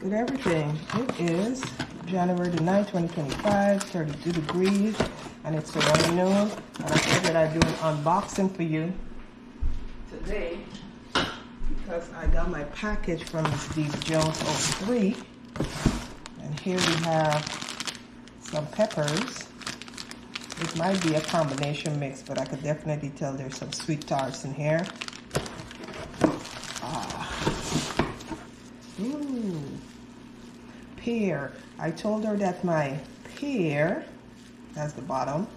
at everything. It is January the 9th, 2025, 32 degrees, and it's around noon. And I figured I'd do an unboxing for you today because I got my package from Steve Jones 03. And here we have some peppers. It might be a combination mix, but I could definitely tell there's some sweet tarts in here. Ooh, pear. I told her that my pear, that's the bottom,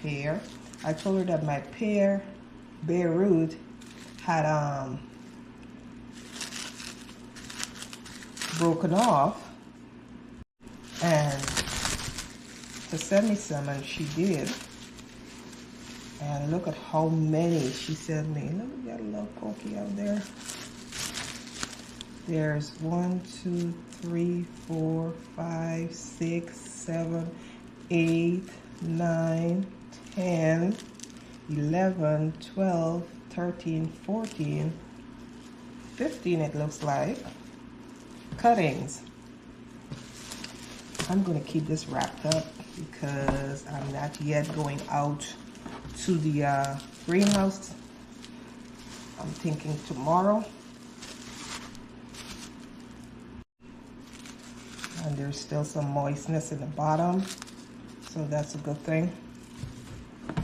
pear. I told her that my pear bare root had broken off, and to send me some, and she did. And look at how many she sent me. Let me get a little pokey out there. There's 1, 2, 3, 4, 5, 6, 7, 8, 9, 10, 11, 12, 13, 14, 15 it looks like. Cuttings. I'm going to keep this wrapped up because I'm not yet going out to the greenhouse. I'm thinking tomorrow. And there's still some moistness in the bottom, so that's a good thing. And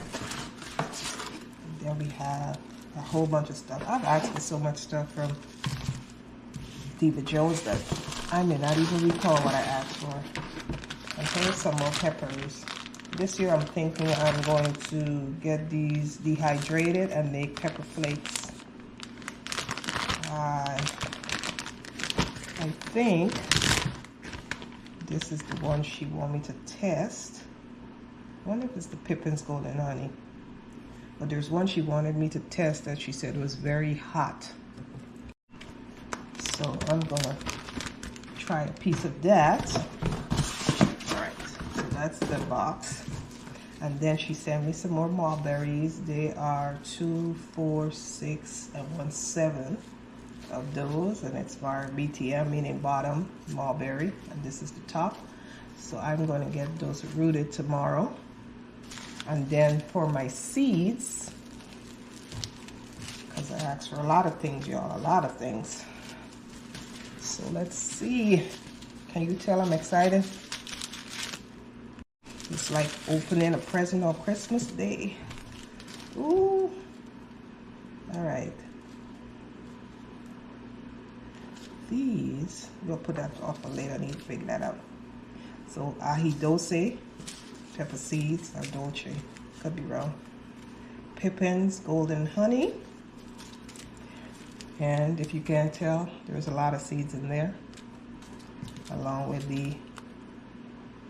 then we have a whole bunch of stuff. I've asked for so much stuff from Steve Jones that I may not even recall what I asked for. And here's some more peppers. This year I'm thinking I'm going to get these dehydrated and make pepper flakes. I think this is the one she wanted me to test. I wonder if it's the Pippin's Golden Honey. But there's one she wanted me to test that she said was very hot. So I'm gonna try a piece of that. All right, so that's the box. And then she sent me some more mulberries. They are 2, 4, 6, and 1, 7 of those, and it's for BTM, meaning bottom mulberry, and this is the top. So I'm going to get those rooted tomorrow. And then for my seeds, because I asked for a lot of things, y'all, a lot of things. So let's see. Can you tell I'm excited? It's like opening a present on Christmas Day. Ooh. All right. These, we'll put that off for later. I need to figure that out. So ahi dulce, pepper seeds, or dolce, could be wrong. Pippin's Golden Honey. And if you can't tell, there's a lot of seeds in there, along with the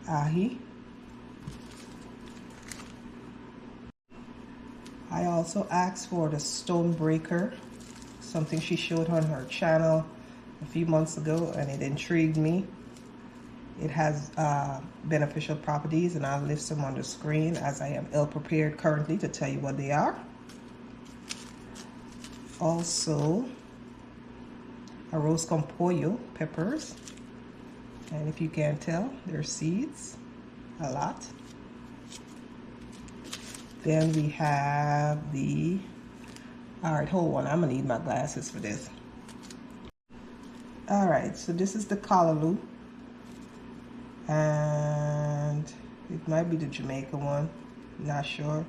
ahi. I also asked for the Stonebreaker, something she showed on her channel a few months ago, and it intrigued me. It has beneficial properties, and I'll list them on the screen as I am ill prepared currently to tell you what they are. Also, arroz con pollo peppers, and if you can't tell, they're seeds, a lot. Then we have the, all right, hold on, I'm gonna need my glasses for this. All right, so this is the callaloo, and it might be the Jamaica one, not sure.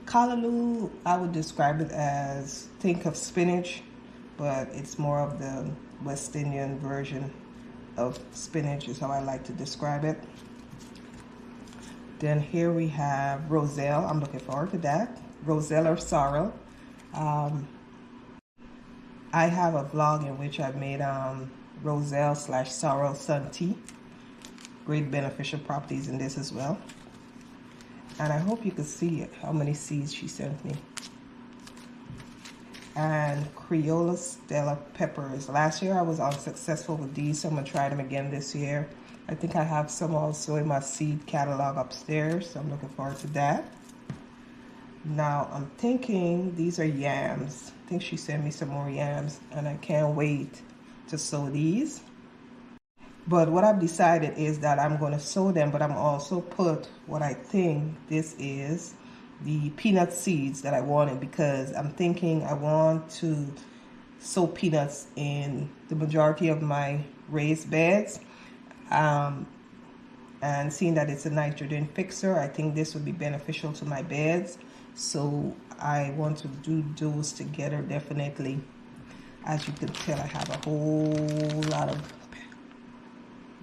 Callaloo, I would describe it as, think of spinach, but it's more of the West Indian version of spinach is how I like to describe it. Then here we have roselle. I'm looking forward to that. Roselle or sorrel. I have a vlog in which I've made roselle / sorrel sun tea. Great beneficial properties in this as well. And I hope you can see how many seeds she sent me. And Criolla Stella peppers. Last year I was unsuccessful with these, so I'm gonna try them again this year. I think I have some also in my seed catalog upstairs, so I'm looking forward to that. Now I'm thinking these are yams. I think she sent me some more yams, and I can't wait to sow these. But what I've decided is that I'm going to sow them, but I'm also put what I think this is the peanut seeds that I wanted, because I'm thinking I want to sow peanuts in the majority of my raised beds. And seeing that it's a nitrogen fixer, I think this would be beneficial to my beds. So I want to do those together definitely. As you can tell, I have a whole lot of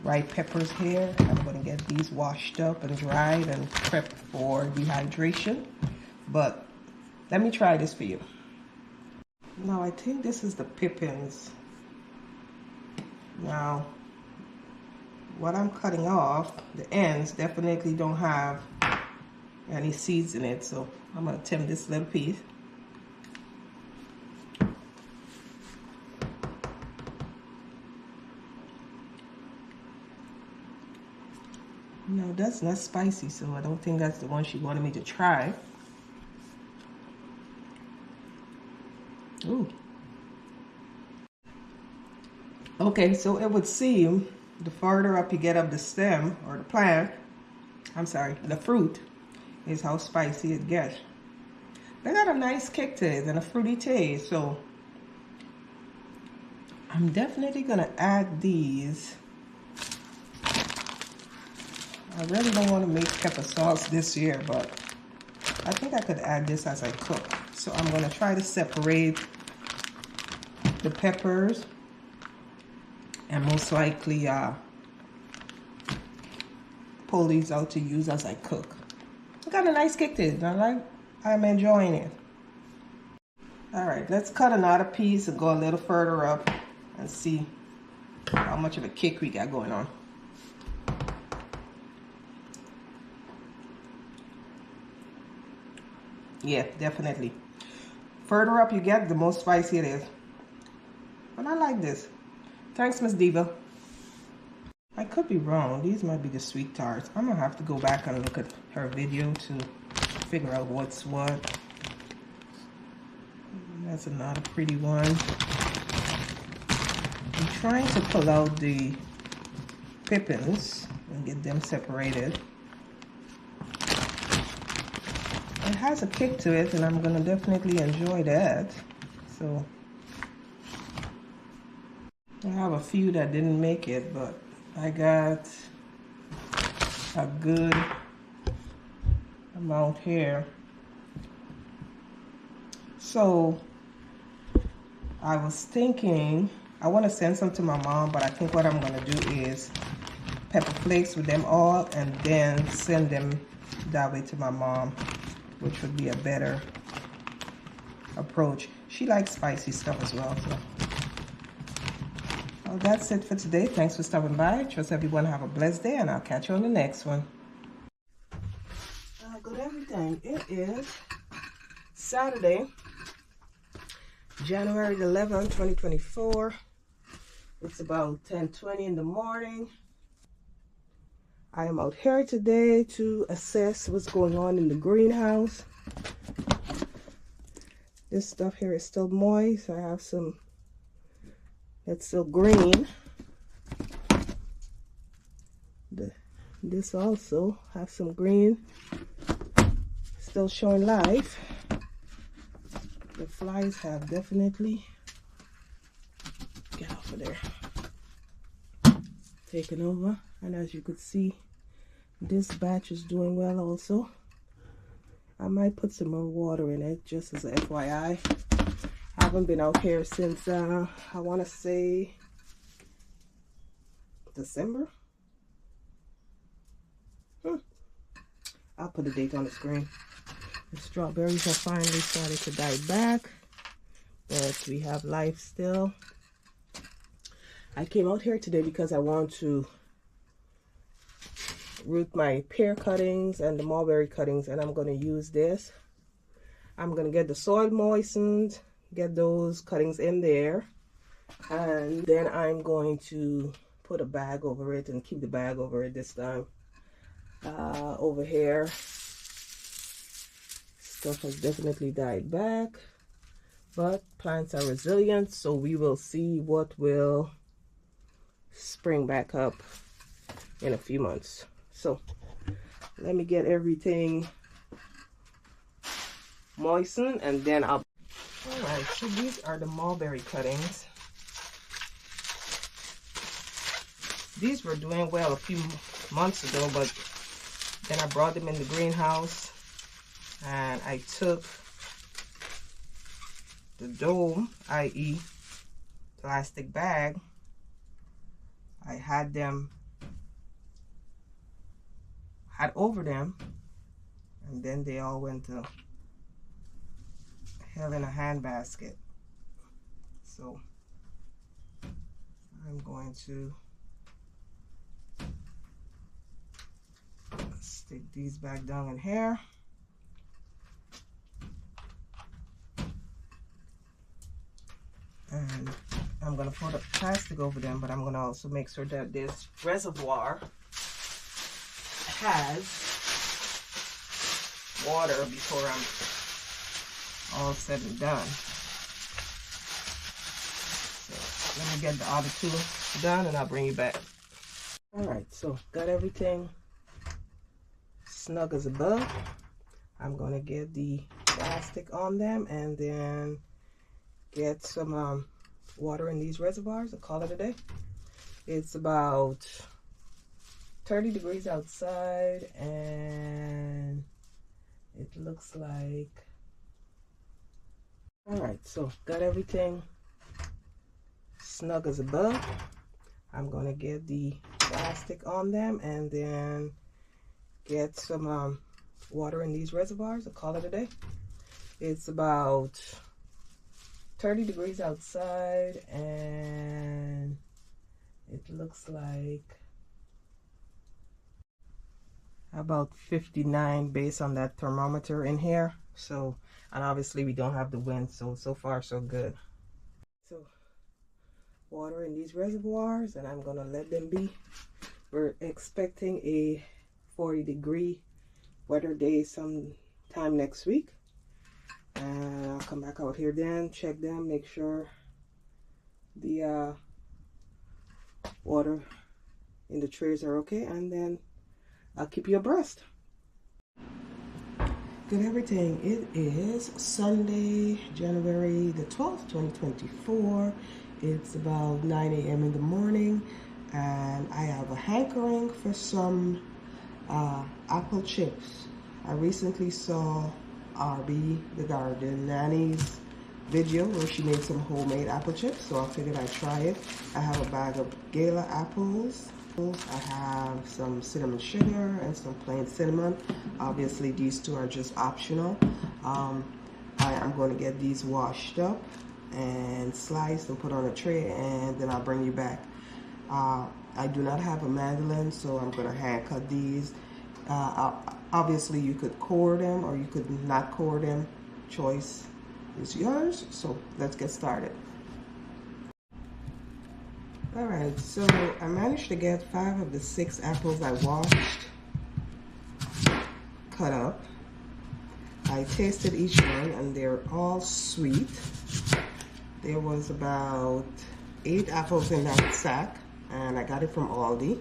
ripe peppers here. I'm going to get these washed up and dried and prepped for dehydration. But let me try this for you. Now I think this is the pippins. Now what I'm cutting off, the ends definitely don't have any seeds in it, so I'm going to trim this little piece. No, that's not spicy, so I don't think that's the one she wanted me to try. Ooh. Okay, so it would seem the farther up you get up the stem or the plant, I'm sorry, the fruit, is how spicy it gets. They got a nice kick to it and a fruity taste, so I'm definitely gonna add these. I really don't want to make pepper sauce this year, but I think I could add this as I cook. So I'm gonna try to separate the peppers and most likely pull these out to use as I cook. It got a nice kick to it. I'm enjoying it. All right, let's cut another piece and go a little further up and see how much of a kick we got going on. Yeah, definitely. Further up you get, the more spicy it is. But I like this. Thanks, Miss Diva. I could be wrong. These might be the sweet tarts. I'm gonna have to go back and look at her video to figure out what's what. That's another pretty one. I'm trying to pull out the pippins and get them separated. It has a kick to it, and I'm gonna definitely enjoy that. So I have a few that didn't make it, but I got a good amount here. So I was thinking I want to send some to my mom, but I think what I'm going to do is pepper flakes with them all and then send them that way to my mom, which would be a better approach. She likes spicy stuff as well. So. Well, that's it for today. Thanks for stopping by. Trust everyone have a blessed day, and I'll catch you on the next one. Good everything. It is Saturday, January 11th, 2024. It's about 10:20 in the morning. I am out here today to assess what's going on in the greenhouse. This stuff here is still moist. I have some that's still green. This also has some green, still showing life. The flies have definitely get off of there, taken over, and as you could see, this batch is doing well also. I might put some more water in it just as a FYI. I haven't been out here since I want to say December. I'll put the date on the screen. The strawberries have finally started to die back, but we have life still. I came out here today because I want to root my pear cuttings and the mulberry cuttings, and I'm going to use this. I'm going to get the soil moistened, get those cuttings in there, and then I'm going to put a bag over it and keep the bag over it this time. Over here, stuff has definitely died back, but plants are resilient, so we will see what will spring back up in a few months. So let me get everything moistened and then I'll... Alright, so these are the mulberry cuttings. These were doing well a few months ago, but then I brought them in the greenhouse and I took the dome, i.e. plastic bag. I had over them, and then they all went to hell in a handbasket. So I'm going to stick these back down in here. And I'm going to put a plastic over them, but I'm going to also make sure that this reservoir has water before I'm all said and done. So let me get the other two done and I'll bring you back. Alright, so got everything snug as a bug. I'm going to get the plastic on them and then get some water in these reservoirs. I'll call it a day. It's about 30 degrees outside and it looks like... Alright, so got everything snug as a bug. I'm going to get the plastic on them and then get some water in these reservoirs. I'll call it a day. It's about 30 degrees outside and it looks like about 59 based on that thermometer in here. So, and obviously we don't have the wind, so far so good. So water in these reservoirs and I'm gonna let them be. We're expecting a 40-degree weather day sometime next week. And I'll come back out here then, check them, make sure the water in the trays are okay, and then I'll keep you abreast. Good everything. It is Sunday, January the 12th, 2024. It's about 9 a.m. in the morning, and I have a hankering for some apple chips. I recently saw RB, the Garden Nanny's video where she made some homemade apple chips, so I figured I'd try it. I have a bag of Gala apples. I have some cinnamon sugar and some plain cinnamon. Obviously these two are just optional. I am going to get these washed up and sliced and put on a tray, and then I'll bring you back. I do not have a mandolin, so I'm going to hand cut these. Obviously you could core them or you could not core them. Choice is yours. So let's get started. Alright, so I managed to get 5 of the 6 apples I washed cut up. I tasted each one and they're all sweet. There was about 8 apples in that sack and I got it from Aldi.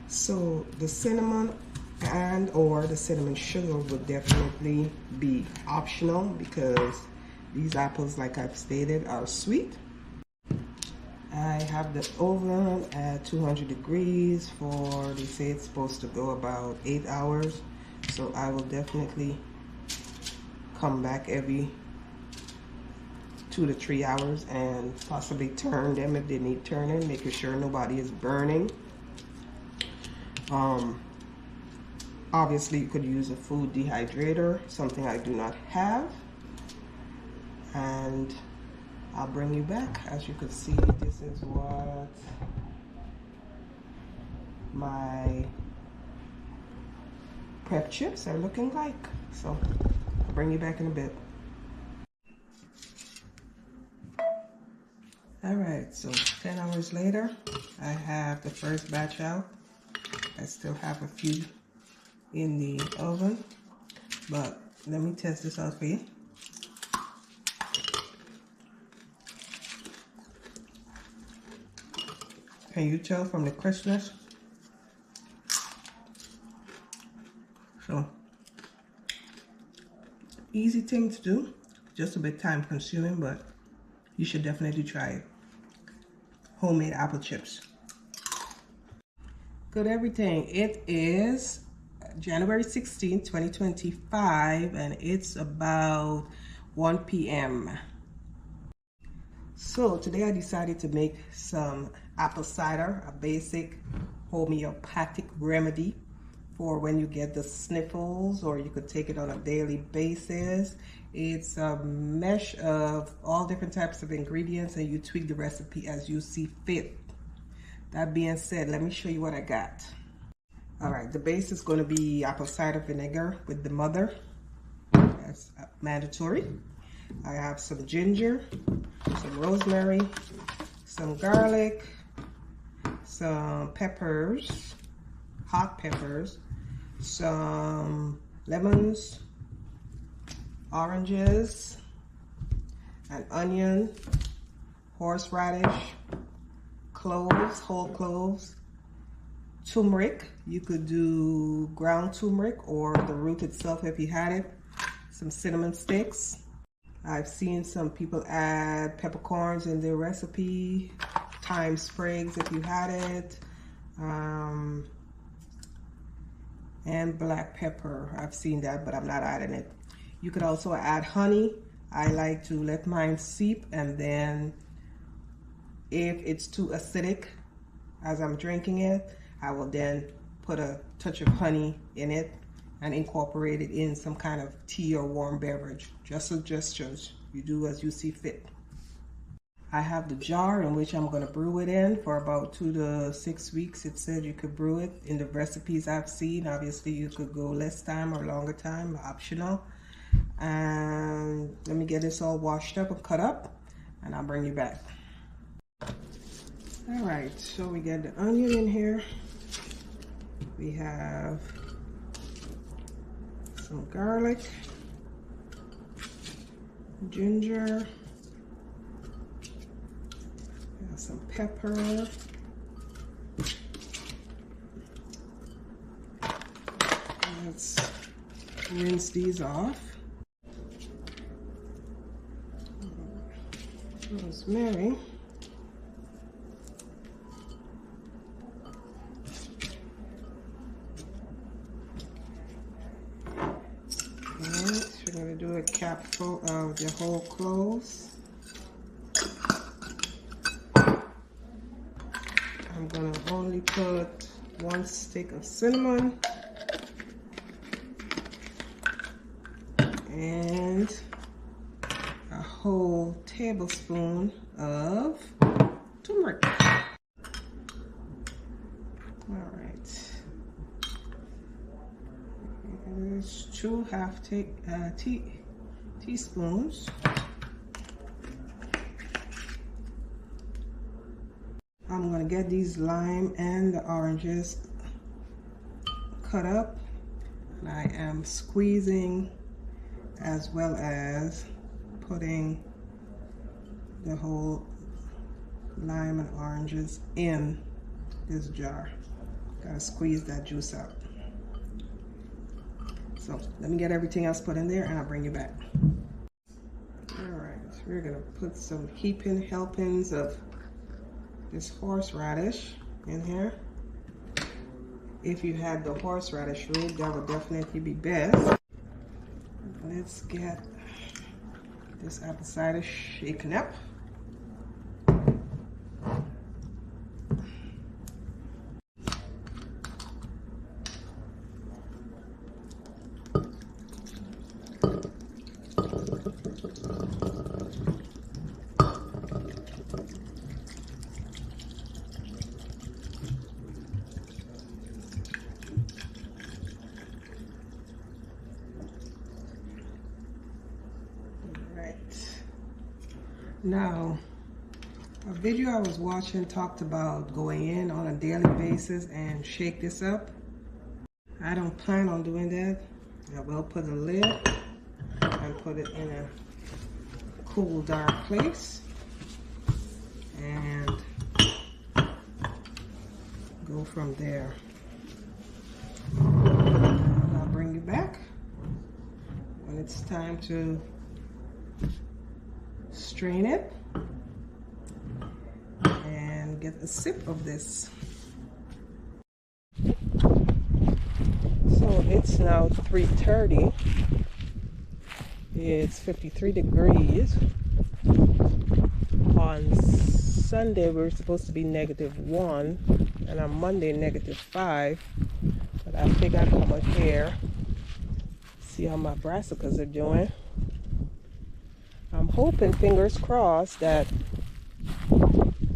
So the cinnamon and or the cinnamon sugar would definitely be optional because these apples, like I've stated, are sweet. I have the oven at 200 degrees for, they say it's supposed to go about 8 hours. So I will definitely come back every 2 to 3 hours and possibly turn them if they need turning, making sure nobody is burning. Obviously you could use a food dehydrator, something I do not have. And I'll bring you back. As you can see, this is what my prep chips are looking like. So I'll bring you back in a bit. Alright, so 10 hours later, I have the first batch out. I still have a few in the oven, but let me test this out for you. Can you tell from the crispness? So, easy thing to do, just a bit time consuming, but you should definitely try it. Homemade apple chips. Good everything. It is January 16th, 2025, and it's about 1 p.m. So today I decided to make some apple cider, a basic homeopathic remedy for when you get the sniffles, or you could take it on a daily basis. It's a mesh of all different types of ingredients, and you tweak the recipe as you see fit. That being said, let me show you what I got. All right, the base is going to be apple cider vinegar with the mother. That's mandatory. I have some ginger, some rosemary, some garlic, some peppers, hot peppers, some lemons, oranges, an onion, horseradish, cloves, whole cloves, turmeric. You could do ground turmeric or the root itself if you had it, some cinnamon sticks. I've seen some people add peppercorns in their recipe, thyme sprigs if you had it, and black pepper. I've seen that, but I'm not adding it. You could also add honey. I like to let mine seep, and then if it's too acidic as I'm drinking it, I will then put a touch of honey in it and incorporate it in some kind of tea or warm beverage. Just suggestions. You do as you see fit. I have the jar in which I'm going to brew it in for about 2 to 6 weeks. It said you could brew it in the recipes I've seen. Obviously, you could go less time or longer time, optional. And let me get this all washed up and cut up, and I'll bring you back. All right, so we get the onion in here. We have some garlic, ginger, some pepper, let's rinse these off. Rosemary. We're going to do a cap full of the whole cloves. I'm going to only put 1 stick of cinnamon and a whole tablespoon of turmeric. All right. There's 2 teaspoons. I'm going to get these lime and the oranges cut up, and I am squeezing as well as putting the whole lime and oranges in this jar. Gotta squeeze that juice out. So let me get everything else put in there and I'll bring you back. All right, so we're gonna put some helpings of this horseradish in here. If you had the horseradish root, that would definitely be best. Let's get this apple cider shaken up. Now, a video I was watching talked about going in on a daily basis and shake this up. I don't plan on doing that. I will put a lid and put it in a cool, dark place. And go from there. I'll bring you back when it's time to strain it and get a sip of this. So it's now 3:30. It's 53 degrees. On Sunday we're supposed to be -1, and on Monday -5. But I figured I'd come out here, see how my brassicas are doing. I'm hoping, fingers crossed, that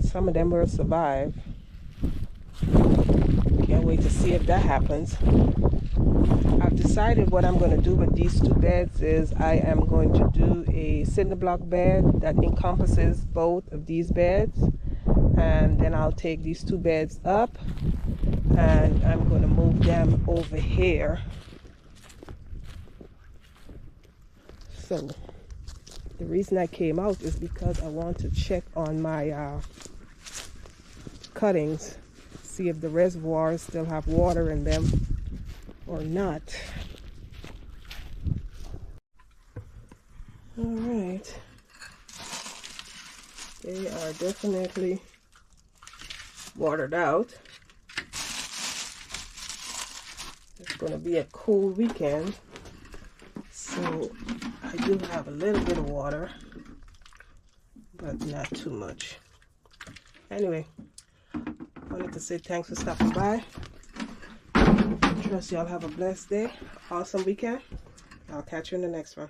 some of them will survive. Can't wait to see if that happens. I've decided what I'm going to do with these two beds is I am going to do a cinder block bed that encompasses both of these beds, and then I'll take these two beds up and I'm going to move them over here. So the reason I came out is because I want to check on my cuttings, see if the reservoirs still have water in them or not. All right, they are definitely watered out. It's going to be a cool weekend, so I do have a little bit of water, but not too much. Anyway, I wanted to say thanks for stopping by. Trust y'all have a blessed day, awesome weekend. I'll catch you in the next one.